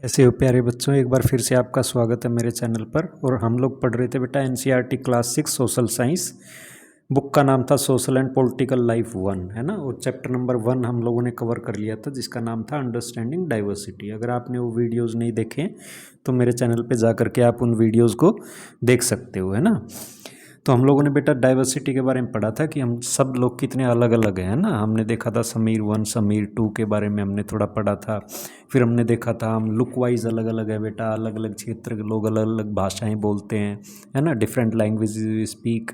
कैसे हो प्यारे बच्चों। एक बार फिर से आपका स्वागत है मेरे चैनल पर। और हम लोग पढ़ रहे थे बेटा NCERT class 6 social science. Book का नाम था सोशल एंड पॉलिटिकल लाइफ 1, है ना। और चैप्टर नंबर 1 हम लोगों ने कवर कर लिया था, जिसका नाम था अंडरस्टैंडिंग डाइवर्सिटी। अगर आपने वो वीडियोज़ नहीं देखे तो मेरे चैनल पर जा करके आप उन वीडियोज़ को देख सकते हो, है ना। तो हम लोगों ने बेटा डाइवर्सिटी के बारे में पढ़ा था कि हम सब लोग कितने अलग अलग हैं ना। हमने देखा था समीर 1 समीर 2 के बारे में हमने थोड़ा पढ़ा था। फिर हमने देखा था हम लुक वाइज अलग अलग है बेटा, अलग अलग क्षेत्र के लोग अलग अलग भाषाएं बोलते हैं, है ना। Different language we speak,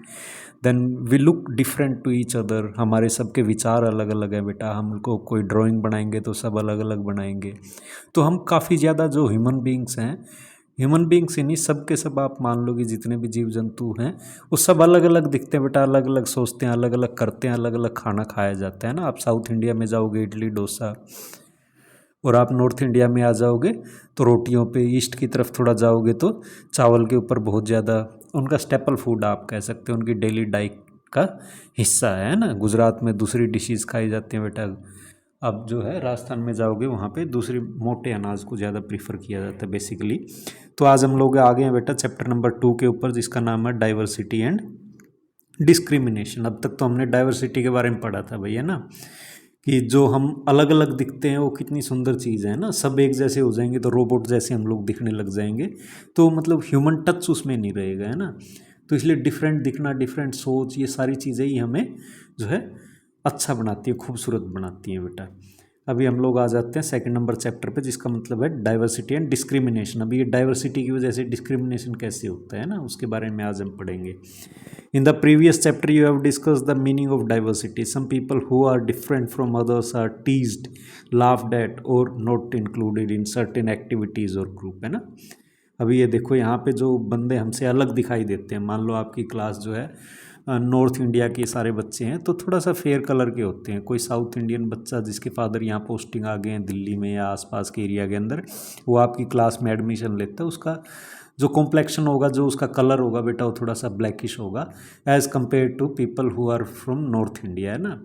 then we look different to each other. हमारे सबके विचार अलग अलग है बेटा। हमको कोई ड्राइंग बनाएंगे तो सब अलग अलग बनाएंगे। तो हम काफ़ी ज़्यादा जो ह्यूमन बींग्स हैं, ह्यूमन बींग्स ही नहीं, सब के सब आप मान लो कि जितने भी जीव जंतु हैं वो सब अलग अलग दिखते हैं बेटा, अलग अलग सोचते हैं, अलग अलग करते हैं, अलग अलग खाना खाया जाता है ना। आप साउथ इंडिया में जाओगे इडली डोसा, और आप नॉर्थ इंडिया में आ जाओगे तो रोटियों पे, ईस्ट की तरफ थोड़ा जाओगे तो चावल के ऊपर बहुत ज़्यादा उनका स्टेपल फूड आप कह सकते हो, उनकी डेली डाइट का हिस्सा है ना। गुजरात में दूसरी डिशेज़ खाई जाती हैं बेटा। अब जो है राजस्थान में जाओगे वहाँ पे दूसरे मोटे अनाज को ज़्यादा प्रीफर किया जाता है बेसिकली। तो आज हम लोग आगे हैं बेटा चैप्टर नंबर 2 के ऊपर, जिसका नाम है डाइवर्सिटी एंड डिस्क्रिमिनेशन। अब तक तो हमने डाइवर्सिटी के बारे में पढ़ा था भैया ना, कि जो हम अलग अलग दिखते हैं वो कितनी सुंदर चीज़ है ना। सब एक जैसे हो जाएंगे तो रोबोट जैसे हम लोग दिखने लग जाएंगे, तो मतलब ह्यूमन टच उसमें नहीं रहेगा, है ना। तो इसलिए डिफरेंट दिखना, डिफरेंट सोच, ये सारी चीज़ें ही हमें जो है अच्छा बनाती है, खूबसूरत बनाती हैं बेटा। अभी हम लोग आ जाते हैं सेकंड नंबर चैप्टर पे, जिसका मतलब है डाइवर्सिटी एंड डिस्क्रिमिनेशन। अभी ये डाइवर्सिटी की वजह से डिस्क्रिमिनेशन कैसे होता है ना, उसके बारे में आज हम पढ़ेंगे। In the previous chapter, you have discussed the meaning of diversity. Some people who are different from others are teased, laughed at, or not included in certain activities or group, है ना। अभी ये देखो यहाँ पे जो बंदे हमसे अलग दिखाई देते हैं, मान लो आपकी क्लास जो है नॉर्थ इंडिया के सारे बच्चे हैं तो थोड़ा सा फेयर कलर के होते हैं। कोई साउथ इंडियन बच्चा जिसके फादर यहाँ पोस्टिंग आ गए हैं दिल्ली में या आसपास के एरिया के अंदर, वो आपकी क्लास में एडमिशन लेता है, उसका जो कॉम्प्लेक्शन होगा, जो उसका कलर होगा बेटा, वो थोड़ा सा ब्लैकिश होगा as compare to people who are from north India, है ना।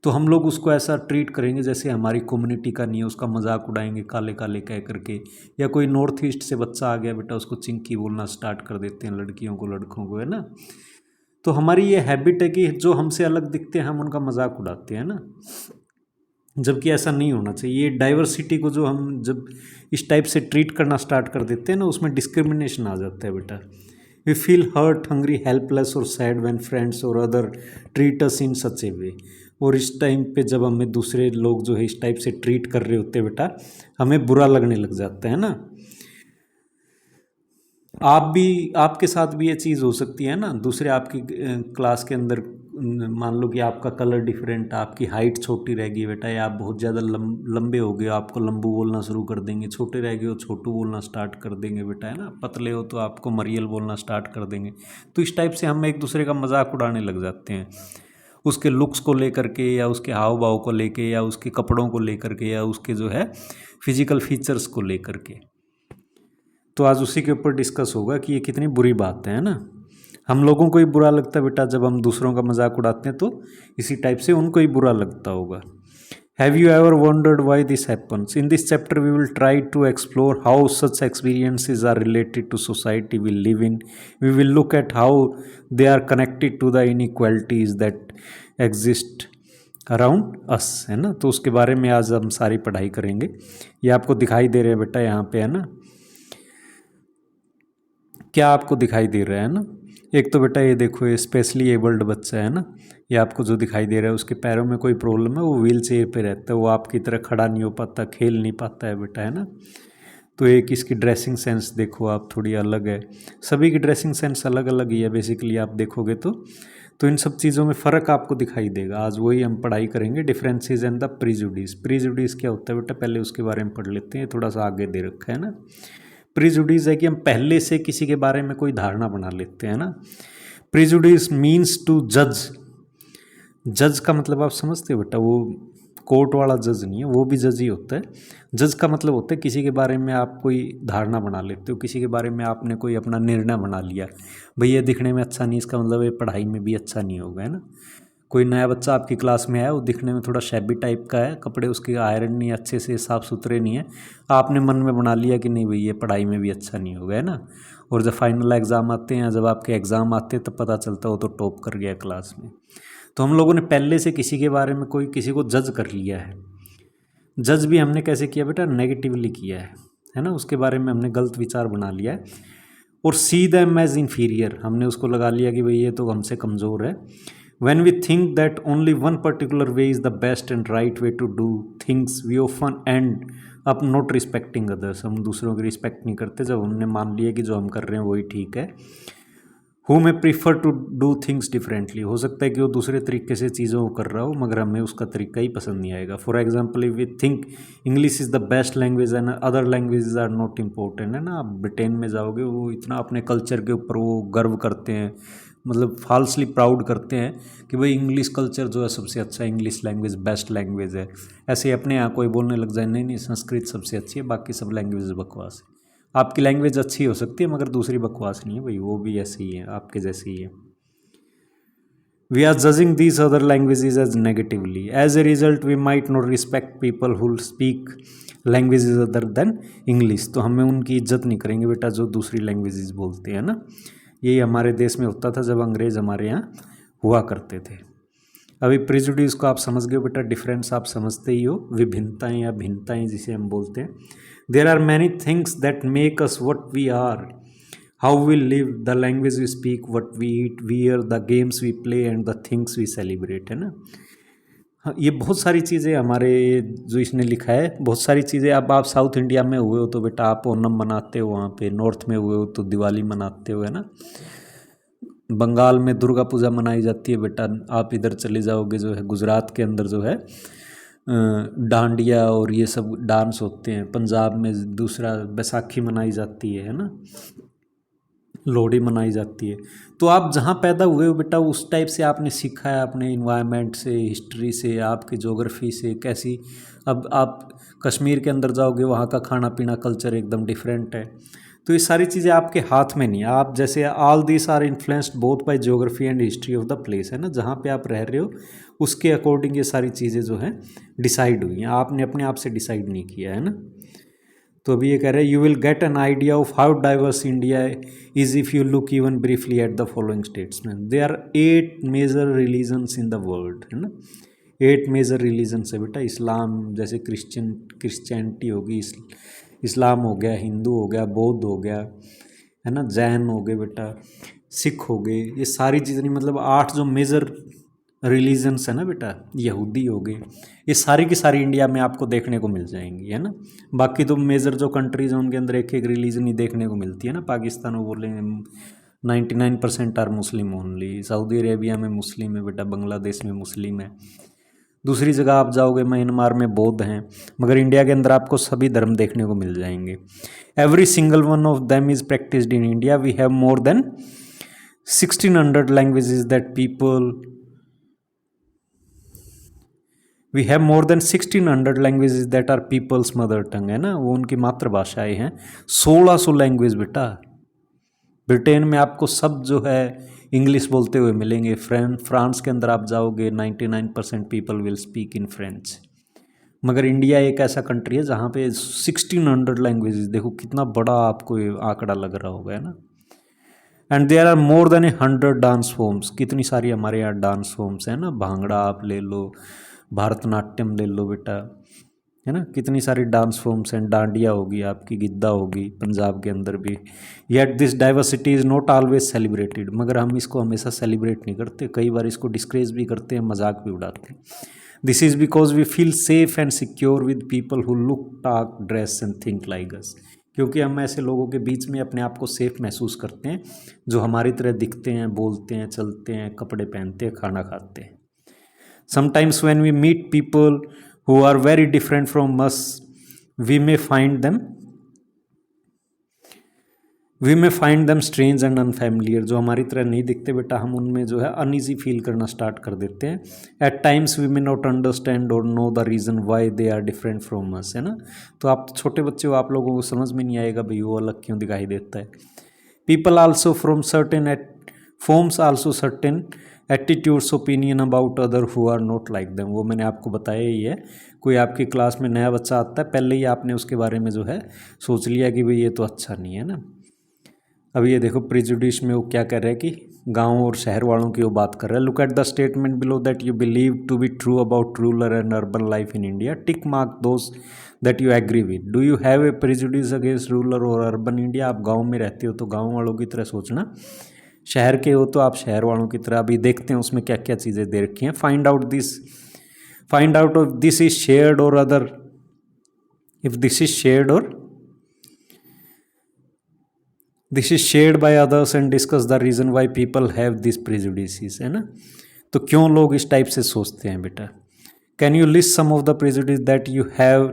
तो हम लोग उसको ऐसा ट्रीट करेंगे जैसे हमारी कम्युनिटी का नहीं है, उसका मजाक उड़ाएंगे काले काले कह करके। या कोई नॉर्थ ईस्ट से बच्चा आ गया बेटा, उसको चिंकी बोलना स्टार्ट कर देते हैं, लड़कियों को लड़कों को, है ना। तो हमारी ये हैबिट है कि जो हमसे अलग दिखते हैं हम उनका मजाक उड़ाते हैं ना, जबकि ऐसा नहीं होना चाहिए। ये डाइवर्सिटी को जो हम जब इस टाइप से ट्रीट करना स्टार्ट कर देते हैं ना, उसमें डिस्क्रिमिनेशन आ जाता है बेटा। We feel hurt, hungry, helpless और सैड व्हेन फ्रेंड्स और other treat us in such a way. और इस टाइम पे जब हमें दूसरे लोग जो है इस टाइप से ट्रीट कर रहे होते हैं बेटा, हमें बुरा लगने लग जाता है ना। आप भी, आपके साथ भी ये चीज़ हो सकती है ना। दूसरे आपकी क्लास के अंदर मान लो कि आपका कलर डिफरेंट, आपकी हाइट छोटी रहेगी बेटा, या आप बहुत ज़्यादा लंबे हो गए, आपको लंबू बोलना शुरू कर देंगे। छोटे रह गए हो छोटू बोलना स्टार्ट कर देंगे बेटा, है ना। पतले हो तो आपको मरियल बोलना स्टार्ट कर देंगे। तो इस टाइप से हम एक दूसरे का मजाक उड़ाने लग जाते हैं, उसके लुक्स को लेकर के, या उसके हाव भाव को लेके, या उसके कपड़ों को लेकर के, या उसके जो है फिजिकल फीचर्स को लेकर के। तो आज उसी के ऊपर डिस्कस होगा कि ये कितनी बुरी बात है ना। हम लोगों को ही बुरा लगता है बेटा जब हम दूसरों का मजाक उड़ाते हैं, तो इसी टाइप से उनको ही बुरा लगता होगा। Have you ever wondered why this happens? In this chapter we will try to explore how such experiences are related to society we live in. We will look at how they are connected to the inequalities that exist around us, है ना। तो उसके बारे में आज हम सारी पढ़ाई करेंगे। ये आपको दिखाई दे रहे हैं बेटा यहाँ पे, है ना। क्या आपको दिखाई दे रहा है ना। एक तो बेटा ये देखो, ये स्पेशली एबल्ड बच्चा है ना, ये आपको जो दिखाई दे रहा है उसके पैरों में कोई प्रॉब्लम है, वो व्हील चेयर पर रहता है, वो आपकी तरह खड़ा नहीं हो पाता, खेल नहीं पाता है बेटा, है ना। तो एक इसकी ड्रेसिंग सेंस देखो आप, थोड़ी अलग है। सभी की ड्रेसिंग सेंस अलग अलग ही है बेसिकली, आप देखोगे तो इन सब चीज़ों में फ़र्क आपको दिखाई देगा। आज वही हम पढ़ाई करेंगे, differences and the prejudice. Prejudice क्या होता है बेटा, पहले उसके बारे में पढ़ लेते हैं, थोड़ा सा आगे दे रखा है ना। प्रीजुडिस है कि हम पहले से किसी के बारे में कोई धारणा बना लेते हैं ना। प्रीजुडिस मीन्स टू जज। जज का मतलब आप समझते हो बेटा, वो कोर्ट वाला जज नहीं है, वो भी जज ही होता है। जज का मतलब होता है किसी के बारे में आप कोई धारणा बना लेते हो, किसी के बारे में आपने कोई अपना निर्णय बना लिया, भाई ये दिखने में अच्छा नहीं, इसका मतलब ये पढ़ाई में भी अच्छा नहीं होगा, है ना। कोई नया बच्चा आपकी क्लास में आया, वो दिखने में थोड़ा शैबी टाइप का है, कपड़े उसके आयरन नहीं अच्छे से साफ़ सुथरे नहीं है, आपने मन में बना लिया कि नहीं भाई ये पढ़ाई में भी अच्छा नहीं होगा, है ना। और जब फाइनल एग्ज़ाम आते हैं, जब आपके एग्ज़ाम आते हैं, तब पता चलता है वो तो टॉप कर गया क्लास में। तो हम लोगों ने पहले से किसी के बारे में कोई किसी को जज कर लिया है। जज भी हमने कैसे किया बेटा, नेगेटिवली किया है ना। उसके बारे में हमने गलत विचार बना लिया है और सी दैम एज इन्फीरियर, हमने उसको लगा लिया कि भाई ये तो हमसे कमज़ोर है। When we think that only one particular way is the best and right way to do things, we often end up not respecting others. हम दूसरों की रिस्पेक्ट नहीं करते जब हमने मान लिया कि जो हम कर रहे हैं वही ठीक है। Who may prefer to do things differently, हो सकता है कि वो दूसरे तरीके से चीज़ों को कर रहा हो, मगर हमें उसका तरीका ही पसंद नहीं आएगा। For example, if we think English is the best language and other languages are not important, है ना। आप ब्रिटेन में जाओगे, वो इतना अपने कल्चर के ऊपर वो गर्व करते हैं, मतलब फॉल्सली प्राउड करते हैं कि भाई इंग्लिश कल्चर जो है सबसे अच्छा है, इंग्लिश लैंग्वेज बेस्ट लैंग्वेज है। ऐसे अपने यहाँ कोई बोलने लग जाए, नहीं नहीं संस्कृत सबसे अच्छी है, बाकी सब लैंग्वेज बकवास है। आपकी लैंग्वेज अच्छी हो सकती है मगर दूसरी बकवास नहीं है भाई, वो भी ऐसी ही है, आपके जैसी ही है। We are judging these other languages as negatively, as a result we might not respect people who speak languages other than English. तो हमें उनकी इज्जत नहीं करेंगे बेटा जो दूसरी लैंग्वेजेज बोलते हैं ना। यही हमारे देश में होता था जब अंग्रेज़ हमारे यहाँ हुआ करते थे। अभी प्रेजुडिस को आप समझ गए बेटा, डिफरेंस आप समझते ही हो, विभिन्नताएं या भिन्नताएं जिसे हम बोलते हैं। There are many things that make us what we are, how we live, the language we speak, what we eat, wear, the games we play and the things we celebrate, है ना। हाँ, ये बहुत सारी चीज़ें हमारे जो इसने लिखा है, बहुत सारी चीज़ें। अब आप साउथ इंडिया में हुए हो तो बेटा आप ओनम मनाते हो, वहाँ पे नॉर्थ में हुए हो तो दिवाली मनाते हो, है ना। बंगाल में दुर्गा पूजा मनाई जाती है बेटा। आप इधर चले जाओगे जो है गुजरात के अंदर जो है डांडिया और ये सब डांस होते हैं। पंजाब में दूसरा बैसाखी मनाई जाती है ना, लोहड़ी मनाई जाती है। तो आप जहाँ पैदा हुए हो बेटा उस टाइप से आपने सीखा है, अपने इन्वायरमेंट से, हिस्ट्री से, आपकी ज्योग्राफी से कैसी। अब आप कश्मीर के अंदर जाओगे, वहाँ का खाना पीना कल्चर एकदम डिफरेंट है। तो ये सारी चीज़ें आपके हाथ में नहीं है। आप जैसे all this are influenced both by geography and history of the place, है ना, जहाँ पे आप रह रहे हो उसके अकॉर्डिंग ये सारी चीज़ें जो हैं डिसाइड हुई हैं, आपने अपने आप से डिसाइड नहीं किया है ना। तो अभी ये कह रहे हैं you will get an idea of how diverse India is if you look even briefly at the following statements. There are 8 major religions in the world, है ना। 8 मेजर रिलीजन्स है बेटा। इस्लाम जैसे क्रिश्चियनिटी होगी, इस्लाम हो गया, हिंदू हो गया, बौद्ध हो गया, है ना, जैन हो गए बेटा, सिख हो गए। ये सारी चीज़ें मतलब 8 जो मेजर रिलीजन्स है ना बेटा, यहूदी हो गए, ये सारी की सारी इंडिया में आपको देखने को मिल जाएंगी, है ना। बाकी तो मेजर जो कंट्रीज हैं उनके अंदर एक एक रिलीजन ही देखने को मिलती है ना। पाकिस्तान वो बोलेंगे 99% are Muslim only, Saudi Arabia में मुस्लिम है बेटा, बांग्लादेश में मुस्लिम है। दूसरी जगह आप जाओगे म्यांमार में बौद्ध हैं, मगर इंडिया के अंदर आपको सभी धर्म देखने को मिल जाएंगे। Every single one of them is practised in India. We have more than 1600 languages that people we have more than 1600 languages that are people's mother tongue, है ना, वो उनकी मातृभाषाएं हैं। 1600 लैंग्वेज बेटा। ब्रिटेन में आपको सब जो है इंग्लिश बोलते हुए मिलेंगे। फ्रांस के अंदर आप जाओगे 99% people will speak in French. मगर इंडिया एक ऐसा कंट्री है जहाँ पे 1600 लैंग्वेजेस, देखो कितना बड़ा आपको ये आंकड़ा लग रहा होगा, है ना। And there are more than 100 dance forms, कितनी सारी हमारे यहाँ डांस फॉर्म्स हैं ना। भांगड़ा आप ले लो, भारतनाट्यम ले लो बेटा, है ना, कितनी सारी डांस फॉर्म्स हैं। डांडिया होगी आपकी, गिद्दा होगी पंजाब के अंदर भी। Yet this diversity is not always celebrated, मगर हम इसको हमेशा सेलिब्रेट नहीं करते, कई बार इसको डिस्क्रेज भी करते हैं, मजाक भी उड़ाते हैं। This is because we feel safe and secure with people who look, talk, dress and think like us. क्योंकि हम ऐसे लोगों के बीच में अपने आप को सेफ महसूस करते हैं जो हमारी तरह दिखते हैं, बोलते हैं, चलते हैं, कपड़े पहनते हैं, खाना खाते हैं। Sometimes when we meet people who are very different from us, we may find them strange and unfamiliar। जो हमारी तरह नहीं दिखते बेटा, हम उनमें जो है अनईजी फील करना स्टार्ट कर देते हैं। At times we may not understand or know the reason why they are different from us, है ना। तो आप छोटे बच्चे हो, आप लोगों को समझ में नहीं आएगा भाई वो अलग क्यों दिखाई देता है। People also from certain forms also certain attitudes opinion about other who are not like them. वो मैंने आपको बताया ही है, कोई आपकी क्लास में नया बच्चा आता है, पहले ही आपने उसके बारे में जो है सोच लिया कि भाई ये तो अच्छा नहीं है ना। अब ये देखो प्रिजुडिस में वो क्या कर रहा है कि गांव और शहर वालों की वो बात कर रहा है। Look at the statement below that you believe to be true about rural and urban life in India, tick mark those that you agree with. Do you have a prejudice against rural और urban India. आप गाँव में रहते हो तो गाँव वालों की तरह सोचना, शहर के हो तो आप शहर वालों की तरह। अभी देखते हैं उसमें क्या क्या चीज़ें दे रखी हैं। Find out if this is shared और other, if this is shared और this is shared by others and discuss the reason why people have this prejudice, है ना। तो क्यों लोग इस टाइप से सोचते हैं बेटा। Can you list some of the prejudice that you have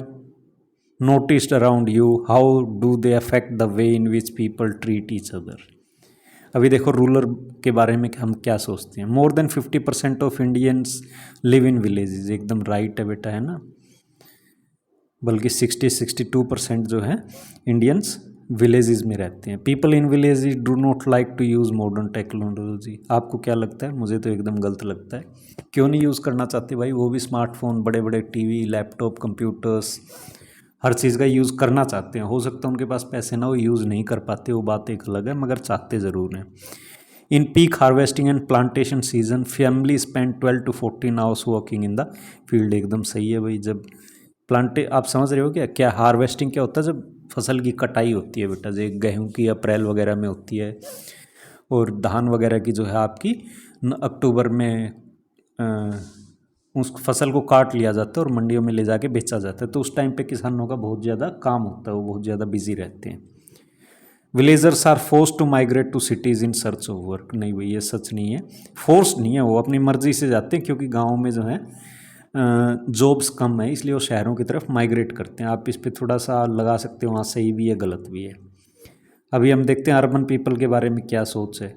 noticed around you, how do they affect the way in which people treat each other. अभी देखो रूरल के बारे में हम क्या सोचते हैं। More than 50% of Indians live in villages, एकदम राइट है बेटा, है ना। बल्कि 62% जो है इंडियंस विलेजेस में रहते हैं। People in villages do not like to use modern technology. आपको क्या लगता है। मुझे तो एकदम गलत लगता है। क्यों नहीं यूज़ करना चाहते भाई, वो भी स्मार्टफोन, बड़े बड़े टीवी, लैपटॉप, कंप्यूटर्स, हर चीज़ का यूज़ करना चाहते हैं। हो सकता है उनके पास पैसे ना हो, यूज़ नहीं कर पाते, वो बात एक अलग है, मगर चाहते ज़रूर हैं। In peak harvesting and plantation season family spend 12 to 14 hours working in the field. एकदम सही है भाई। जब आप समझ रहे हो क्या हार्वेस्टिंग क्या होता है। जब फसल की कटाई होती है बेटा, जो गेहूँ की अप्रैल वगैरह में होती है, और धान वगैरह की जो है आपकी अक्टूबर में उस फसल को काट लिया जाता है और मंडियों में ले जाके बेचा जाता है। तो उस टाइम पे किसानों का बहुत ज़्यादा काम होता है, वो बहुत ज़्यादा बिजी रहते हैं। Villagers are force to migrate to cities in search of work. नहीं भाई, ये सच नहीं है। फोर्स नहीं है, वो अपनी मर्जी से जाते हैं, क्योंकि गाँव में जो है जॉब्स कम है, इसलिए वो शहरों की तरफ माइग्रेट करते हैं। आप इस पर थोड़ा सा लगा सकते हो, वहाँ सही भी है गलत भी है। अभी हम देखते हैं अर्बन पीपल के बारे में क्या सोच है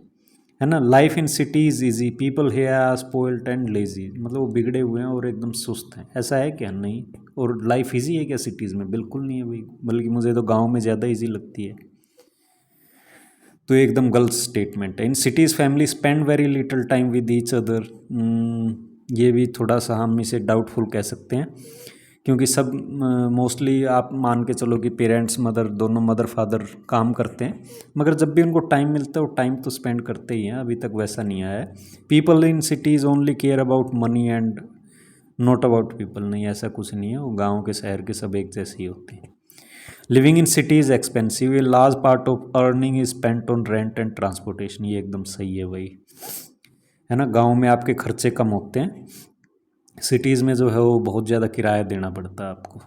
ना। Life in city is easy, people here are spoiled and lazy. मतलब वो बिगड़े हुए हैं और एकदम सुस्त हैं। ऐसा है क्या। नहीं। और लाइफ ईजी है क्या सिटीज़ में। बिल्कुल नहीं है भाई, बल्कि मुझे तो गाँव में ज़्यादा ईजी लगती है। तो एकदम गलत स्टेटमेंट है। In cities family spend very little time with each other. ये भी थोड़ा सा हम इसे डाउटफुल कह सकते हैं, क्योंकि सब मोस्टली आप मान के चलो कि पेरेंट्स दोनों मदर फादर काम करते हैं, मगर जब भी उनको टाइम मिलता है वो टाइम तो स्पेंड करते ही हैं। अभी तक वैसा नहीं आया है। People in cities only care about money and not about people. नहीं, ऐसा कुछ नहीं है। वो गाँव के शहर के सब एक जैसे ही होते हैं। Living in city is expensive, a large part of earning is spent on rent and transportation. ये एकदम सही है भाई, है ना। गांव में आपके खर्चे कम होते हैं, सिटीज़ में जो है वो बहुत ज़्यादा किराया देना पड़ता है आपको।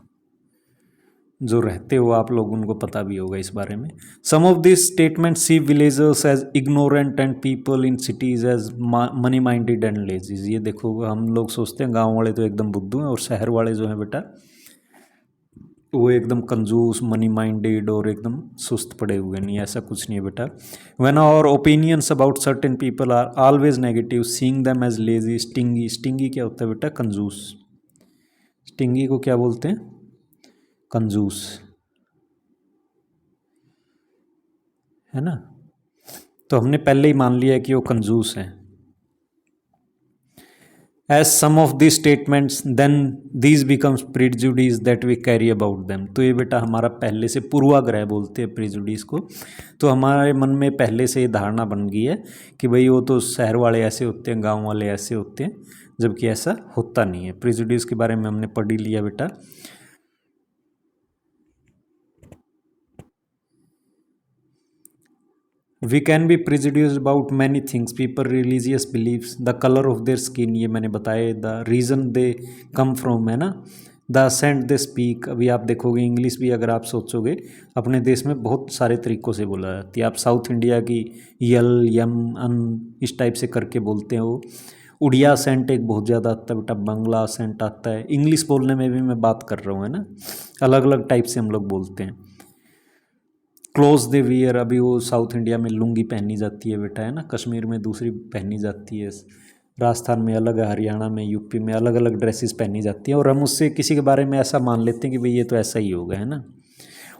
जो रहते हो आप लोग उनको पता भी होगा इस बारे में। Some of this statement see villagers as ignorant and people in cities as money minded and lazies. ये देखो, हम लोग सोचते हैं गाँव वाले तो एकदम बुद्धू हैं, और शहर वाले जो हैं बेटा वो एकदम कंजूस, मनी माइंडेड और एकदम सुस्त पड़े हुए। नहीं, ऐसा कुछ नहीं है बेटा। When our opinions about certain people are always negative, seeing them as lazy, stingy. Stingy क्या होता है बेटा। कंजूस। स्टिंगी को क्या बोलते हैं। कंजूस, है ना। तो हमने पहले ही मान लिया है कि वो कंजूस हैं। As some of this statements then these becomes prejudice that we carry about them. तो ये बेटा हमारा पहले से पूर्वाग्रह बोलते हैं प्रिजुडिस को। तो हमारे मन में पहले से ये धारणा बन गई है कि भाई वो तो शहर वाले ऐसे होते हैं, गांव वाले ऐसे होते हैं, जबकि ऐसा होता नहीं है। प्रिजुडिस के बारे में हमने पढ़ ही लिया बेटा। We can be prejudiced about many things, people religious beliefs, the colour of their skin, ये मैंने बताया, the reason they come from, है ना, द असेंट दे स्पीक। अभी आप देखोगे इंग्लिश भी अगर आप सोचोगे, अपने देश में बहुत सारे तरीक़ों से बोला जाती है। आप साउथ इंडिया की यल, यम, अन इस टाइप से करके बोलते हैं। वो उड़िया असेंट एक बहुत ज़्यादा आता है बेटा, बंगला असेंट आता है। इंग्लिश बोलने में भी मैं बात कर रहा हूँ, है ना, अलग अलग टाइप से हम लोग बोलते हैं। क्लोज दे वियर, अभी वो साउथ इंडिया में लुंगी पहनी जाती है बेटा, है ना, कश्मीर में दूसरी पहनी जाती है, राजस्थान में अलग है, हरियाणा में, यूपी में अलग अलग ड्रेसेस पहनी जाती हैं, और हम उससे किसी के बारे में ऐसा मान लेते हैं कि भाई ये तो ऐसा ही होगा, है ना।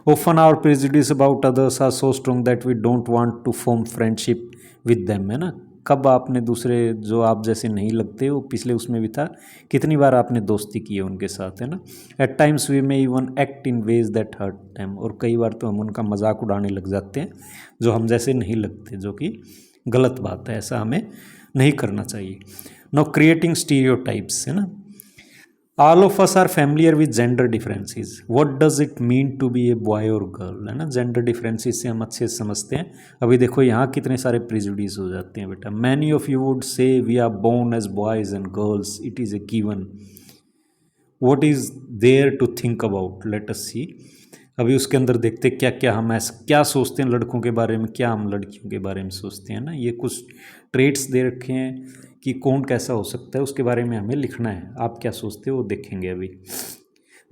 Often our prejudice about others are so strong that we don't want to form friendship with them, है ना। कब आपने दूसरे जो आप जैसे नहीं लगते वो पिछले उसमें भी था, कितनी बार आपने दोस्ती की है उनके साथ, है ना। At times we may even act in ways that hurt them, और कई बार तो हम उनका मजाक उड़ाने लग जाते हैं जो हम जैसे नहीं लगते, जो कि गलत बात है, ऐसा हमें नहीं करना चाहिए। नो क्रिएटिंग स्टीरियोटाइप्स, है ना। All of us are familiar with gender differences, what does it mean to be a boy or girl, है ना। जेंडर डिफरेंसेस से हम अच्छे से समझते हैं। अभी देखो यहाँ कितने सारे प्रिजुडिस हो जाते हैं बेटा। Many of you would say we are born as boys and girls, it is a given, what is there to think about, let us see. अभी उसके अंदर देखते क्या क्या हम ऐसा क्या सोचते हैं लड़कों के बारे में, क्या हम लड़कियों के बारे में सोचते हैं ना। ये कुछ ट्रेट्स दे रखे हैं कि कौन कैसा हो सकता है, उसके बारे में हमें लिखना है। आप क्या सोचते हो वो देखेंगे अभी।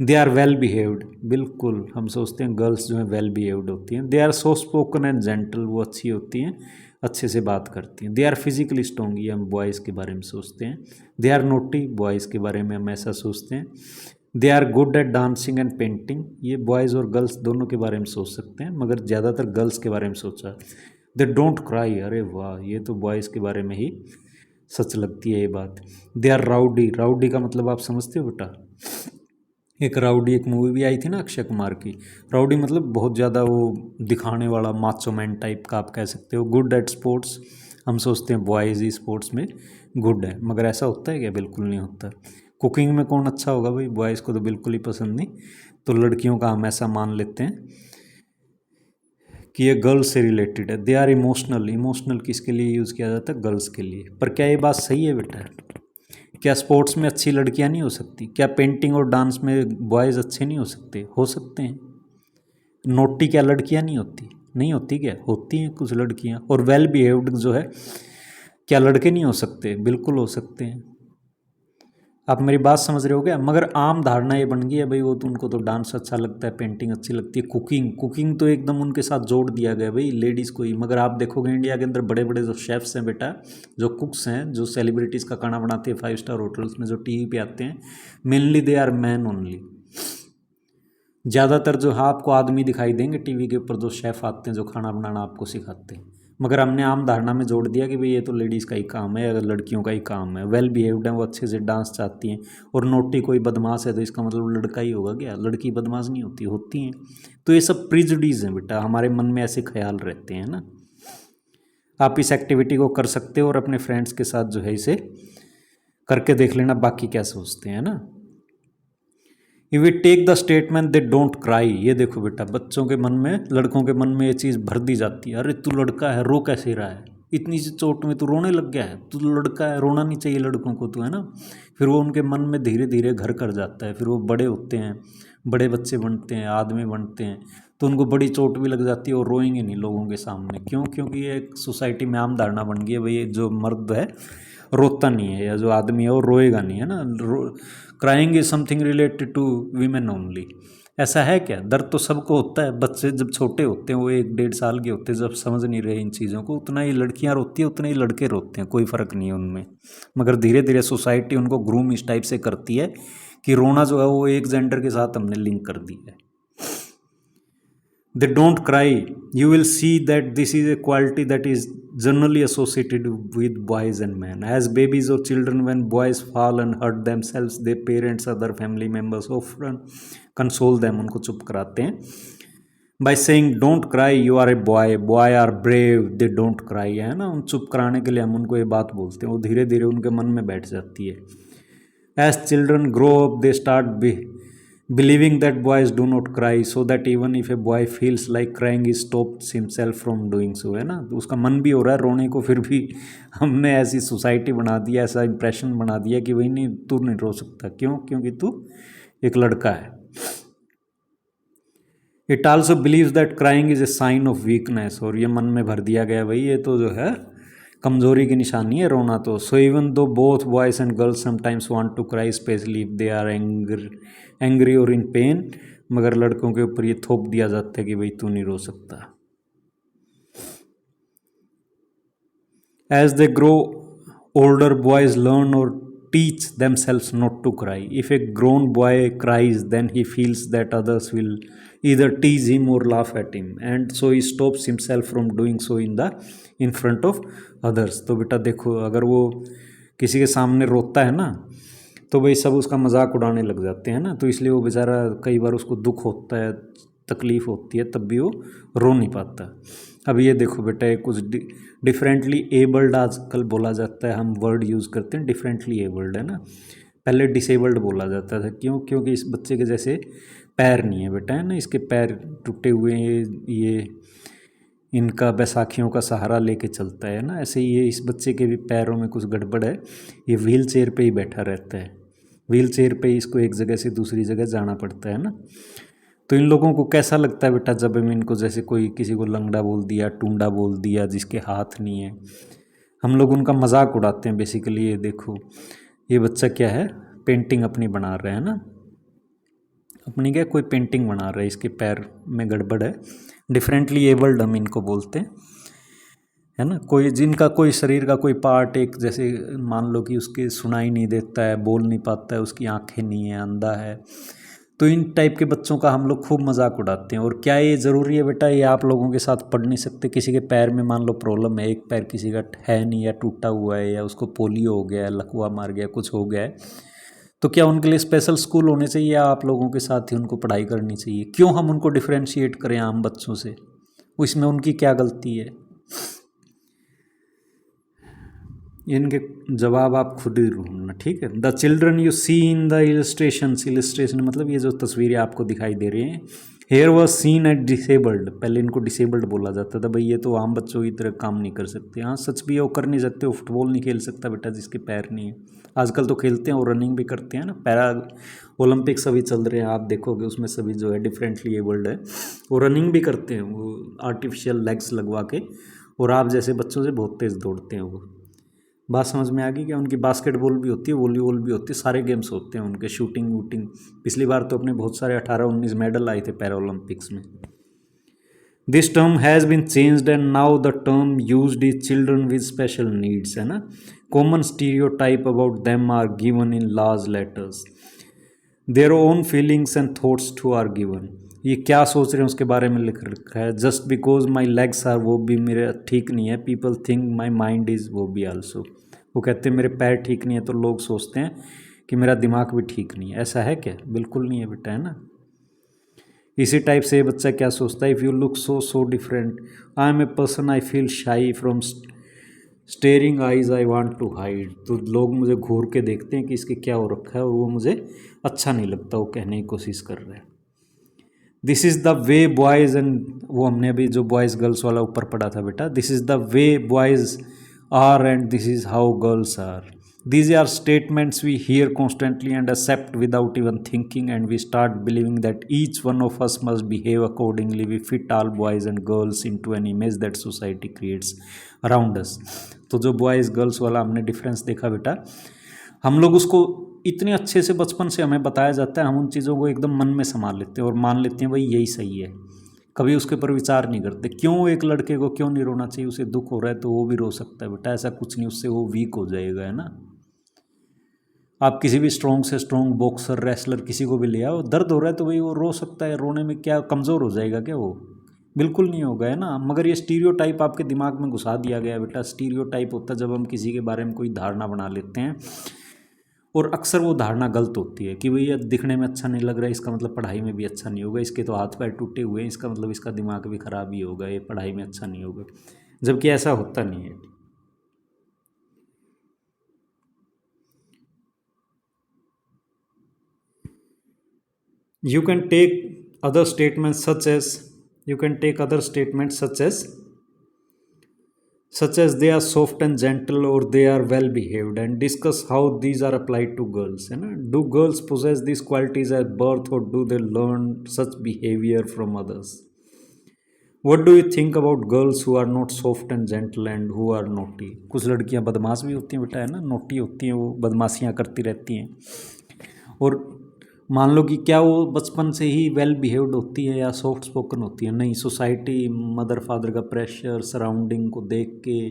दे आर वेल बिहेव्ड, बिल्कुल हम सोचते हैं गर्ल्स जो हैं वेल बिहेव्ड होती हैं। They are so spoken and gentle, वो अच्छी होती हैं, अच्छे से बात करती हैं। दे आर फिजिकली स्ट्रॉन्ग, ये हम बॉयज़ के बारे में सोचते हैं। दे आर नोटी, बॉयज़ के बारे में हम ऐसा सोचते हैं। They are good at dancing and painting, ये बॉयज़ और गर्ल्स दोनों के बारे में सोच सकते हैं, मगर ज़्यादातर गर्ल्स के बारे में सोचा। दे डोंट क्राई, अरे वाह, ये तो बॉयज़ के बारे में ही सच लगती है ये बात। दे आर राउडी, राउडी का मतलब आप समझते हो बेटा। एक राउडी एक मूवी भी आई थी ना अक्षय कुमार की। राउडी मतलब बहुत ज़्यादा वो दिखाने वाला, माचो मैन टाइप का आप कह सकते हो। गुड एट स्पोर्ट्स, हम सोचते हैं बॉयज़ ही स्पोर्ट्स में गुड है, मगर ऐसा होता है क्या? बिल्कुल नहीं होता। कुकिंग में कौन अच्छा होगा भाई? बॉयज़ को तो बिल्कुल ही पसंद नहीं, तो लड़कियों का हम ऐसा मान लेते हैं कि ये गर्ल्स से रिलेटेड है। दे आर इमोशनल, इमोशनल किसके लिए यूज़ किया जाता है? गर्ल्स के लिए। पर क्या ये बात सही है बेटा? क्या स्पोर्ट्स में अच्छी लड़कियां नहीं हो सकती? क्या पेंटिंग और डांस में बॉयज़ अच्छे नहीं हो सकते? हो सकते हैं। नोटी क्या लड़कियां नहीं होती? नहीं होती क्या? होती हैं कुछ लड़कियां। और वेल बिहेव्ड जो है, क्या लड़के नहीं हो सकते? बिल्कुल हो सकते हैं। आप मेरी बात समझ रहे हो क्या? मगर आम धारणा ये बन गई है भाई, वो तो उनको तो डांस अच्छा लगता है, पेंटिंग अच्छी लगती है, कुकिंग तो एकदम उनके साथ जोड़ दिया गया भाई लेडीज़ को ही। मगर आप देखोगे इंडिया के अंदर बड़े बड़े जो शेफ्स हैं बेटा, जो कुक्स हैं, जो सेलिब्रिटीज़ का खाना बनाते हैं 5 स्टार होटल्स में, जो टीवी पे आते हैं, mainly they are man only. ज़्यादातर जो हाँ आपको आदमी दिखाई देंगे टीवी के ऊपर, जो शेफ़ आते हैं जो खाना बनाना आपको सिखाते हैं। मगर हमने आम धारणा में जोड़ दिया कि भाई ये तो लेडीज़ का ही काम है, अगर लड़कियों का ही काम है। वेल बिहेव्ड है, वो अच्छे से डांस चाहती हैं। और नोटी कोई बदमाश है तो इसका मतलब लड़का ही होगा क्या? लड़की बदमाश नहीं होती, होती हैं। तो ये सब प्रिजुडीज हैं बेटा, हमारे मन में ऐसे ख्याल रहते हैं ना। आप इस एक्टिविटी को कर सकते हो और अपने फ्रेंड्स के साथ जो है इसे करके देख लेना, बाकी क्या सोचते हैं ना। If we take the statement they don't cry, ये देखो बेटा, बच्चों के मन में, लड़कों के मन में ये चीज़ भर दी जाती है। अरे तू लड़का है, रो कैसे रहा है? इतनी सी चोट में तू रोने लग गया है? तू लड़का है, रोना नहीं चाहिए लड़कों को, तू, है ना। फिर वो उनके मन में धीरे धीरे घर कर जाता है। फिर वो बड़े होते हैं, बड़े बच्चे बनते हैं, आदमी बनते हैं, तो उनको बड़ी चोट भी लग जाती है और रोएंगे नहीं लोगों के सामने। क्यों? क्योंकि ये एक सोसाइटी में आम धारणा बन गई है भाई, जो मर्द है रोता नहीं है, या जो आदमी है वो रोएगा नहीं, है ना। Crying is something related to women only. ऐसा है क्या? दर्द तो सबको होता है। बच्चे जब छोटे होते हैं, वो 1-1.5 साल के होते हैं, जब समझ नहीं रहे इन चीज़ों को, उतना ही लड़कियां रोती हैं, उतने ही लड़के रोते हैं, कोई फ़र्क नहीं है उनमें। मगर धीरे धीरे सोसाइटी उनको ग्रूम इस टाइप से करती है कि रोना जो है वो एक जेंडर के साथ हमने लिंक कर दी है। They don't cry. You will see that this is a quality that is generally associated with boys and men. As babies or children, when boys fall and hurt themselves, their parents, other family members often console them, उनको चुप कराते हैं by saying don't cry, you are a boy are brave, they don't cry, है ना। उन चुप कराने के लिए हम उनको ये बात बोलते हैं, वो धीरे धीरे उनके मन में बैठ जाती है। As children grow up, they start believing that boys do not cry, so that even if a boy feels like crying, he stops himself from doing so, है ना। तो उसका मन भी हो रहा है रोने को, फिर भी हमने ऐसी सोसाइटी बना दिया, ऐसा इंप्रेशन बना दिया कि भाई नहीं, तू नहीं रो सकता। क्यों? क्योंकि तू एक लड़का है। It also believes that crying is a sign of weakness, और ये मन में भर दिया गया भाई ये तो जो है कमज़ोरी की निशानी है रोना तो। So even though both boys and girls sometimes want to cry, specially if they are angry or in pen, मगर लड़कों के ऊपर ये थोप दिया जाता है कि भाई तू नहीं रो सकता। As they grow older, boys learn और teach themselves not to cry. If a grown boy cries, then he feels that others will either tease him or laugh at him, and so he stops himself from doing so in front of others. तो बेटा देखो, अगर वो किसी के सामने रोता है ना, तो भाई सब उसका मजाक उड़ाने लग जाते हैं ना, तो इसलिए वो बेचारा कई बार उसको दुख होता है, तकलीफ़ होती है, तब भी वो रो नहीं पाता। अब ये देखो बेटा, ये कुछ डिफरेंटली एबल्ड आजकल बोला जाता है, हम वर्ड यूज़ करते हैं डिफरेंटली एबल्ड, है ना। पहले डिसेबल्ड बोला जाता था, क्यों? क्योंकि इस बच्चे के जैसे पैर नहीं है बेटा, है ना, इसके पैर टूटे हुए हैं, ये इनका बैसाखियों का सहारा लेके चलता है ना, ऐसे ये इस बच्चे के भी पैरों में कुछ गड़बड़ है, ये व्हील चेयर पर ही बैठा रहता है, व्हील चेयर पर ही इसको एक जगह से दूसरी जगह जाना पड़ता है ना। तो इन लोगों को कैसा लगता है बेटा जब हम इनको जैसे कोई किसी को लंगड़ा बोल दिया, टूंडा बोल दिया, जिसके हाथ नहीं है, हम लोग उनका मजाक उड़ाते हैं बेसिकली। ये देखो, ये बच्चा क्या है, पेंटिंग अपनी बना रहा है ना, अपनी क्या कोई पेंटिंग बना रहा है, इसके पैर में गड़बड़ है, डिफरेंटली एबल्ड हम इनको बोलते हैं, है ना। कोई जिनका कोई शरीर का कोई पार्ट, एक जैसे मान लो कि उसके सुनाई नहीं देता है, बोल नहीं पाता है, उसकी आंखें नहीं है, अंधा है, तो इन टाइप के बच्चों का हम लोग खूब मजाक उड़ाते हैं। और क्या ये ज़रूरी है बेटा, ये आप लोगों के साथ पढ़ नहीं सकते? किसी के पैर में मान लो प्रॉब्लम है, एक पैर किसी का है नहीं, या टूटा हुआ है, या उसको पोलियो हो गया है, लकवा मार गया, कुछ हो गया है, तो क्या उनके लिए स्पेशल स्कूल होने चाहिए, या आप लोगों के साथ ही उनको पढ़ाई करनी चाहिए? क्यों हम उनको डिफ्रेंशिएट करें आम बच्चों से? इसमें उनकी क्या गलती है? इनके जवाब आप खुद ही ढूंढना, ठीक है। The children you see in the illustration मतलब ये जो तस्वीरें आपको दिखाई दे रही हैं, here was seen at disabled, पहले इनको डिसेबल्ड बोला जाता था, भाई ये तो आम बच्चों की तरह काम नहीं कर सकते। हाँ सच भी है, वो कर नहीं सकते, वो फुटबॉल नहीं खेल सकता बेटा जिसके पैर नहीं है। आजकल तो खेलते हैं और रनिंग भी करते हैं ना, पैरा ओलंपिक सभी चल रहे हैं, आप देखोगे उसमें सभी जो है डिफरेंटली एबल्ड है, वो रनिंग भी करते हैं, वो आर्टिफिशियल लेग्स लगवा के, और आप जैसे बच्चों से बहुत तेज़ दौड़ते हैं वो। बात समझ में आ गई क्या? उनकी बास्केटबॉल भी होती है, वॉलीबॉल भी होती है, सारे गेम्स होते हैं उनके, शूटिंग वूटिंग। पिछली बार तो अपने बहुत सारे 18-19 मेडल आए थे पैरा ओलंपिक्स में। This term has been changed and now the term used is children with special needs, है ना। Common stereotype about them are given in large letters, their own feelings and thoughts too are given. ये क्या सोच रहे हैं उसके बारे में लिख रखा है। Just because my legs are, वो भी मेरे ठीक नहीं है, people think my mind is, वो भी आल्सो। वो कहते हैं मेरे पैर ठीक नहीं है, तो लोग सोचते हैं कि मेरा दिमाग भी ठीक नहीं है। ऐसा है क्या? बिल्कुल नहीं है बेटा, है ना। इसी टाइप से बच्चा क्या सोचता है, if you look so different, I am a person I feel shy from staring eyes I want to hide. तो लोग मुझे घूर के देखते हैं कि इसके क्या हो रखा है, और वो मुझे अच्छा नहीं लगता, वो कहने की कोशिश कर रहे हैं। This is the way boys and, वो हमने अभी जो बॉयज़ गर्ल्स वाला ऊपर पढ़ा था बेटा, this is the way boys are and this is how girls are. These are statements we hear constantly and accept without even thinking, and we start believing that each one of us must behave accordingly. We fit all boys and girls into an image that society creates around us. तो जो boys girls वाला हमने difference देखा बेटा, हम लोग उसको इतने अच्छे से बचपन से हमें बताया जाता है, हम उन चीज़ों को एकदम मन में संभाल लेते हैं और मान लेते हैं भाई यही सही है, कभी उसके ऊपर विचार नहीं करते। क्यों एक लड़के को क्यों नहीं रोना चाहिए? उसे दुख हो रहा है तो वो भी रो सकता है बेटा, ऐसा कुछ नहीं, उससे वो वीक हो जाएगा, है ना। आप किसी भी स्ट्रॉन्ग से स्ट्रॉन्ग बॉक्सर रेसलर किसी को भी ले आओ, दर्द हो रहा है तो भाई वो रो सकता है, रोने में क्या कमज़ोर हो जाएगा क्या? वो बिल्कुल नहीं होगा, है ना। मगर ये स्टीरियोटाइप आपके दिमाग में घुसा दिया गया है बेटा। स्टीरियोटाइप होता है जब हम किसी के बारे में कोई धारणा बना लेते हैं, और अक्सर वो धारणा गलत होती है कि भैया दिखने में अच्छा नहीं लग रहा है, इसका मतलब पढ़ाई में भी अच्छा नहीं होगा, इसके तो हाथ पैर टूटे हुए हैं, इसका मतलब इसका दिमाग भी खराब ही होगा, ये पढ़ाई में अच्छा नहीं होगा, जबकि ऐसा होता नहीं है। You can take other statements such as, they are soft and gentle or they are well behaved, and discuss how these are applied to girls, है ना। Do girls possess these qualities at birth or do they learn such behavior from others? What do you think about girls who are not soft and gentle and who are naughty? कुछ लड़कियां बदमाश भी होती हैं बेटा, है ना, naughty होती हैं, वो बदमाशियां करती रहती हैं। और मान लो कि क्या वो बचपन से ही वेल बिहेव्ड होती है या सॉफ्ट स्पोकन होती है? नहीं, सोसाइटी, मदर फादर का प्रेशर, सराउंडिंग को देख के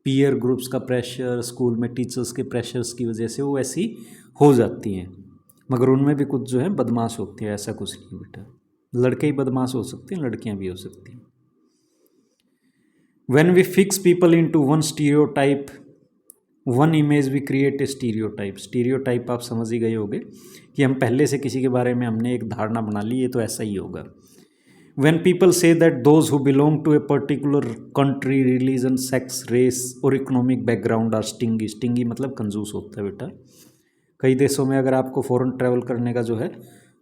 पीयर ग्रुप्स का प्रेशर, स्कूल में टीचर्स के प्रेशर्स की वजह से वो ऐसी हो जाती हैं। मगर उनमें भी कुछ जो है बदमाश होती है, ऐसा कुछ नहीं बेटा। लड़के ही बदमाश हो सकते हैं, लड़कियां भी हो सकती हैं। When we fix people into one stereotype, one image, we create a stereotype. Stereotype आप समझ ही गए होंगे कि हम पहले से किसी के बारे में हमने एक धारणा बना ली, ये तो ऐसा ही होगा। When people say that those who belong to a particular country, religion, sex, race और economic background are stingy. Stingy मतलब कंजूस होता है बेटा। कई देशों में अगर आपको फॉरेन ट्रैवल करने का जो है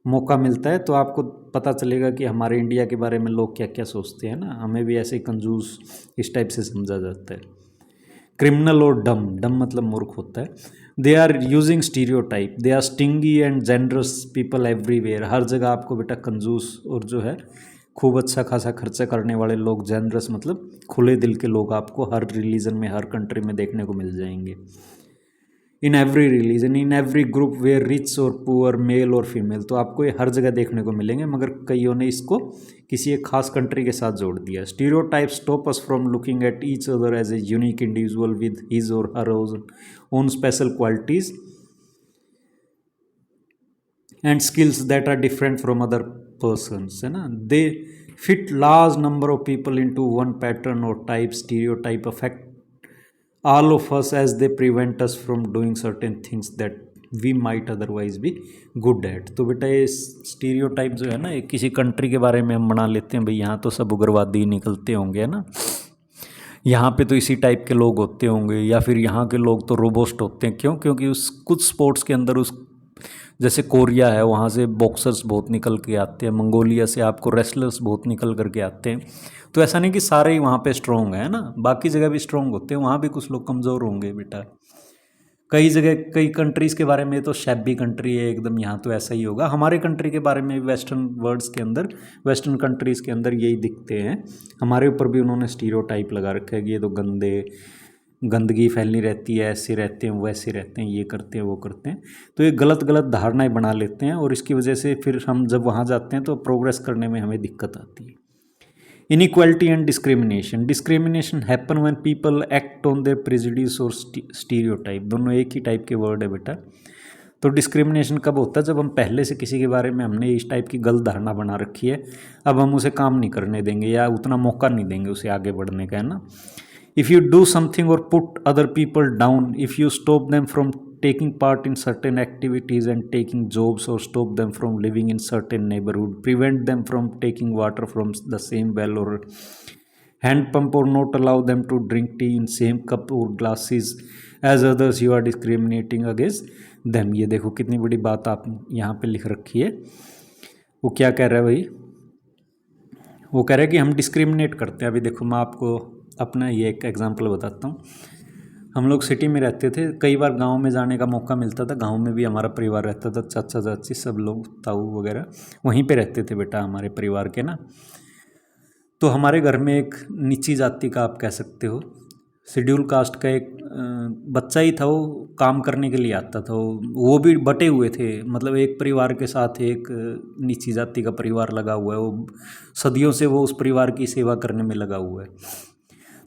मौका मिलता है तो आपको पता चलेगा कि हमारे इंडिया के बारे में लोग क्या क्या सोचते हैं ना। हमें भी ऐसे कंजूस इस टाइप से समझा जाता है। क्रिमिनल और डम, डम मतलब मूर्ख होता है। They are using stereotype, they are stingy and generous people everywhere. हर जगह आपको बेटा कंजूस और जो है खूब अच्छा खासा खर्चा करने वाले लोग, जेनरस मतलब खुले दिल के लोग आपको हर रिलीजन में, हर कंट्री में देखने को मिल जाएंगे। In every religion, in every group, where rich or poor, male or female. तो आपको ये हर जगह देखने को मिलेंगे, मगर कईयों ने इसको किसी एक खास कंट्री के साथ जोड़ दिया। Stereotype stop us from looking at each other as a unique individual with his or her own special qualities and skills that are different from other persons, है ना। They fit large number of people into one pattern or type. Stereotype affect all of us as they prevent us from doing certain things that we might otherwise be good at। तो बेटा ये stereotype जो है ना, एक किसी country के बारे में हम बना लेते हैं, भाई यहाँ तो सब उग्रवादी निकलते होंगे, है ना, यहाँ पे तो इसी टाइप के लोग होते होंगे, या फिर यहाँ के लोग तो रोबोस्ट होते हैं। क्यों? क्योंकि उस कुछ स्पोर्ट्स के अंदर, उस जैसे कोरिया है, वहाँ से बॉक्सर्स बहुत निकल के आते हैं, मंगोलिया से आपको रेसलर्स बहुत निकल करके आते हैं। तो ऐसा नहीं कि सारे ही वहाँ पे स्ट्रॉन्ग है ना, बाकी जगह भी स्ट्रॉन्ग होते हैं, वहाँ भी कुछ लोग कमज़ोर होंगे बेटा। कई जगह, कई कंट्रीज़ के बारे में तो शैबी कंट्री है एकदम, यहाँ तो ऐसा ही होगा। हमारे कंट्री के बारे में वेस्टर्न वर्ड्स के अंदर, वेस्टर्न कंट्रीज़ के अंदर यही दिखते हैं। हमारे ऊपर भी उन्होंने स्टीरियोटाइप लगा रखा है कि ये तो गंदे, गंदगी फैलनी रहती है, ऐसे रहते हैं, वैसे रहते हैं, ये करते हैं, वो करते हैं। तो ये गलत गलत धारणाएं बना लेते हैं, और इसकी वजह से फिर हम जब वहाँ जाते हैं तो प्रोग्रेस करने में हमें दिक्कत आती है। Inequality and discrimination. Discrimination happen when people act on their prejudice और स्टीरियोटाइप। दोनों एक ही टाइप के वर्ड है बेटा। तो डिस्क्रिमिनेशन कब होता है? जब हम पहले से किसी के बारे में हमने इस टाइप की गलत धारणा बना रखी है, अब हम उसे काम नहीं करने देंगे या उतना मौका नहीं देंगे उसे आगे बढ़ने का, है ना। If you do something or put other people down, if you stop them from taking part in certain activities and taking jobs, or stop them from living in certain neighborhood, prevent them from taking water from the same well or hand pump, or not allow them to drink tea in same cup or glasses as others, you are discriminating against them। ये देखो कितनी बड़ी बात आप यहाँ पे लिख रखी है। वो क्या कह रहा है भाई? वो कह रहा है कि हम डिस्क्रिमिनेट करते हैं। अभी देखो मैं आपको अपना ये एक एग्जांपल बताता हूँ। हम लोग सिटी में रहते थे, कई बार गांव में जाने का मौका मिलता था। गांव में भी हमारा परिवार रहता था, चाचा चाची सब लोग, ताऊ वगैरह वहीं पे रहते थे बेटा, हमारे परिवार के ना। तो हमारे घर में एक नीची जाति का, आप कह सकते हो शेड्यूल कास्ट का, एक बच्चा ही था। वो काम करने के लिए आता था। वो भी बटे हुए थे, मतलब एक परिवार के साथ एक नीची जाति का परिवार लगा हुआ है। वो सदियों से वो उस परिवार की सेवा करने में लगा हुआ है।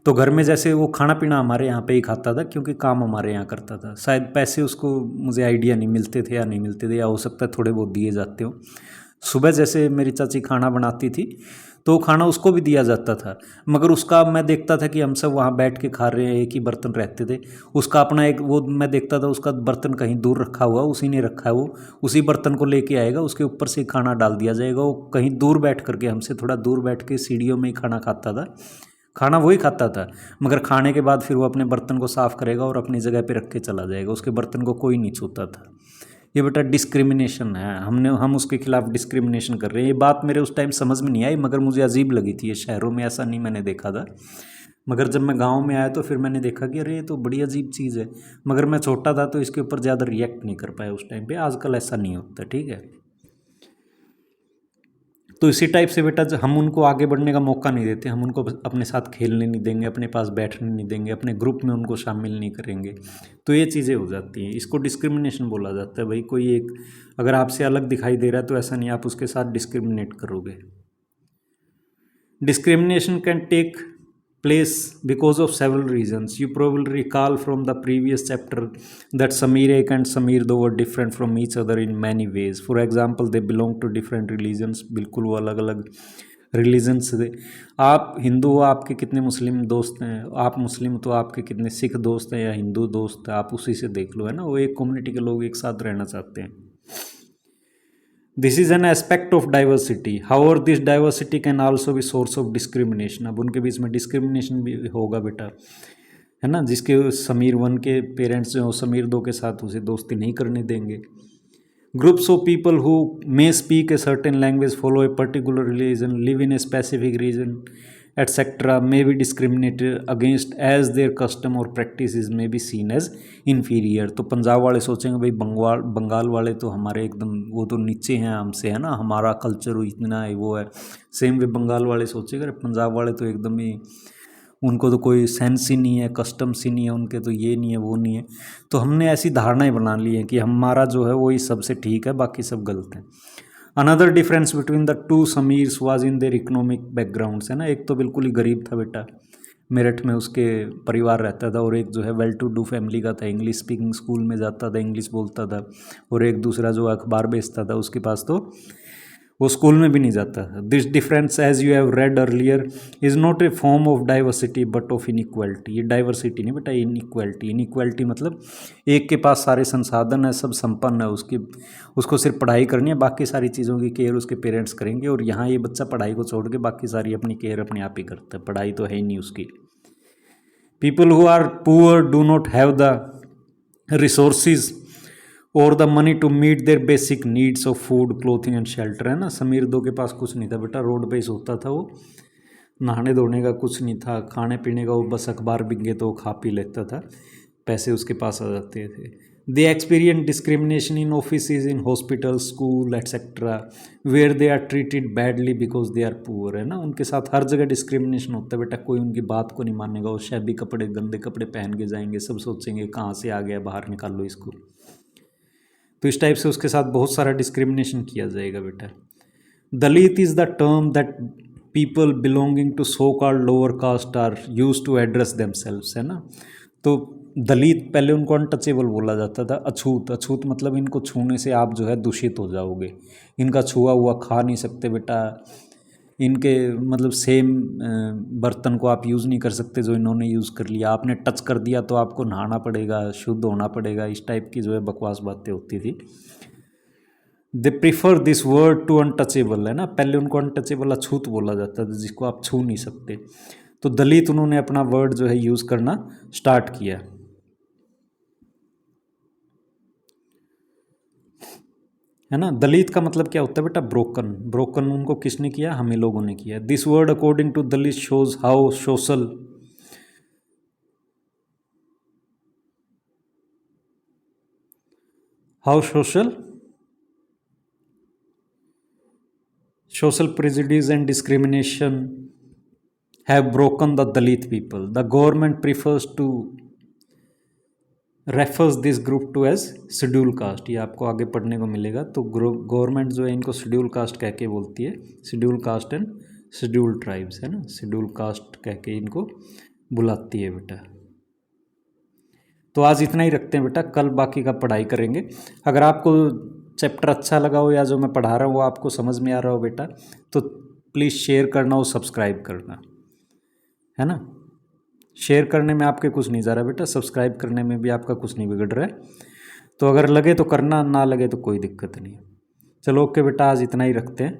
तो घर में जैसे वो खाना पीना हमारे यहाँ पे ही खाता था, क्योंकि काम हमारे यहाँ करता था। शायद पैसे उसको, मुझे आइडिया नहीं, मिलते थे या नहीं मिलते थे, या हो सकता है थोड़े बहुत दिए जाते हो। सुबह जैसे मेरी चाची खाना बनाती थी तो खाना उसको भी दिया जाता था, मगर उसका मैं देखता था कि हम सब वहाँ बैठ के खा रहे हैं, एक ही बर्तन रहते थे। उसका अपना एक, वो मैं देखता था उसका बर्तन कहीं दूर रखा हुआ, उसी ने रखा है, वो उसी बर्तन को लेके आएगा, उसके ऊपर से खाना डाल दिया जाएगा। वो कहीं दूर बैठ करके, हमसे थोड़ा दूर बैठ के सीढ़ियों में ही खाना खाता था। खाना वही खाता था, मगर खाने के बाद फिर वो अपने बर्तन को साफ़ करेगा और अपनी जगह पे रख के चला जाएगा। उसके बर्तन को कोई नहीं छूता था। ये बेटा डिस्क्रिमिनेशन है। हम उसके खिलाफ डिस्क्रिमिनेशन कर रहे हैं। ये बात मेरे उस टाइम समझ में नहीं आई, मगर मुझे अजीब लगी थी। ये शहरों में ऐसा नहीं मैंने देखा था, मगर जब मैं गांव में आया तो फिर मैंने देखा कि अरे ये तो बड़ी अजीब चीज़ है। मगर मैं छोटा था तो इसके ऊपर ज़्यादा रिएक्ट नहीं कर पाया उस टाइम पे। आजकल ऐसा नहीं होता, ठीक है। तो इसी टाइप से बेटा हम उनको आगे बढ़ने का मौका नहीं देते, हम उनको अपने साथ खेलने नहीं देंगे, अपने पास बैठने नहीं देंगे, अपने ग्रुप में उनको शामिल नहीं करेंगे। तो ये चीज़ें हो जाती हैं। इसको डिस्क्रिमिनेशन बोला जाता है। भाई कोई एक अगर आपसे अलग दिखाई दे रहा है तो ऐसा नहीं आप उसके साथ डिस्क्रिमिनेट करोगे। Discrimination can take place because of several reasons. You probably recall from the previous chapter that Samir 1 and Samir 2 were different from each other in many ways. For example, they belong to different religions. बिल्कुल वो अलग अलग religions थे. आप हिंदू हो, आपके कितने मुस्लिम दोस्त हैं? आप मुस्लिम हो तो आपके कितने सिख दोस्त हैं या हिंदू दोस्त हैं? आप उसी से देख लो, है ना. वो एक कम्युनिटी के लोग एक साथ रहना चाहते हैं. This is an aspect of diversity. However this diversity can also be source of discrimination. अब उनके बीच में डिस्क्रिमिनेशन भी होगा बेटा, है ना. जिसके समीर 1 के पेरेंट्स जो समीर 2 के साथ उसे दोस्ती नहीं करने देंगे. Groups of people who may speak a certain language, follow a particular religion, live in a specific region etcetera may be discriminated against as their custom or practice may be seen as inferior. तो पंजाब वाले सोचेंगे भाई बंगाल वाले तो हमारे एकदम वो तो नीचे हैं हमसे, है ना, हमारा कल्चर इतना है वो है. सेम वे बंगाल वाले सोचेंगे पंजाब वाले तो एकदम ही उनको तो कोई सेंस ही नहीं है, कस्टम्स ही नहीं है उनके, तो ये नहीं है वो नहीं है. तो हमने ऐसी धारणाएं बना ली हैं कि हमारा जो है वही सबसे ठीक है, बाकी सब गलत है. Another difference between the two Samirs was in their economic backgrounds, है ना. एक तो बिल्कुल ही गरीब था बेटा, मेरठ में उसके परिवार रहता था, और एक जो है वेल टू डू फैमिली का था, इंग्लिश स्पीकिंग स्कूल में जाता था, इंग्लिश बोलता था. और एक दूसरा जो अखबार बेचता था उसके पास तो वो स्कूल में भी नहीं जाता. This difference as you have read earlier is not a form of diversity but of inequality. ये डाइवर्सिटी नहीं बेटा, इनइक्वालिटी. इनइक्वालिटी मतलब एक के पास सारे संसाधन है, सब संपन्न है, उसको सिर्फ पढ़ाई करनी है, बाकी सारी चीज़ों की केयर उसके पेरेंट्स करेंगे. और यहाँ ये बच्चा पढ़ाई को छोड़ के बाकी सारी अपनी केयर अपने आप ही करता है, पढ़ाई तो है ही नहीं उसकी. People who are poor do not have the resources or the money to meet their basic needs of food clothing and shelter, है ना. समीर 2 के पास कुछ नहीं था बेटा, रोड पे ही सोता था वो, नहाने धोने का कुछ नहीं था, खाने पीने का वो बस अखबार बिक गए तो वो खा पी लेता था, पैसे उसके पास आ जाते थे. They experience discrimination in offices, in hospital, school etcetera where they are treated badly because they are poor, है ना. उनके साथ हर जगह डिस्क्रिमिनेशन होता है बेटा, कोई उनकी बात को नहीं मानेगा, वो शैबी कपड़े गंदे कपड़े पहन के जाएंगे, सब सोचेंगे कहाँ से आ गया, बाहर निकाल लो इसको. तो इस टाइप से उसके साथ बहुत सारा डिस्क्रिमिनेशन किया जाएगा बेटा. Dalit is the term that people belonging to so called lower caste are use to address themselves, है ना. तो दलित पहले उनको अनटचेबल बोला जाता था. अछूत, अछूत मतलब इनको छूने से आप जो है दूषित हो जाओगे, इनका छुआ हुआ खा नहीं सकते बेटा, इनके मतलब सेम बर्तन को आप यूज़ नहीं कर सकते जो इन्होंने यूज़ कर लिया, आपने टच कर दिया तो आपको नहाना पड़ेगा, शुद्ध होना पड़ेगा. इस टाइप की जो है बकवास बातें होती थी. They prefer this word to untouchable, है ना. पहले उनको अनटचेबल अछूत बोला जाता था, जिसको आप छू नहीं सकते. तो दलित उन्होंने अपना वर्ड जो है यूज़ करना स्टार्ट किया, है ना. दलित का मतलब क्या होता है बेटा, ब्रोकन. ब्रोकन उनको किसने किया, हमें लोगों ने किया. This word according to Dalit shows how social social prejudice and discrimination have broken the Dalit people. The government refers this group to as schedule caste. ये आपको आगे पढ़ने को मिलेगा. तो गवर्नमेंट जो है इनको शेड्यूल कास्ट कह के बोलती है, schedule caste and schedule tribes, है ना. शेड्यूल कास्ट कह के इनको बुलाती है बेटा. तो आज इतना ही रखते हैं बेटा, कल बाकी का पढ़ाई करेंगे. अगर आपको चैप्टर अच्छा लगा हो या जो मैं पढ़ा रहा हूँ वो आपको समझ में आ रहा हो बेटा, तो प्लीज़ शेयर करना और सब्सक्राइब करना, है ना. शेयर करने में आपके कुछ नहीं जा रहा बेटा, सब्सक्राइब करने में भी आपका कुछ नहीं बिगड़ रहा है. तो अगर लगे तो करना, ना लगे तो कोई दिक्कत नहीं. चलो ओके बेटा, आज इतना ही रखते हैं.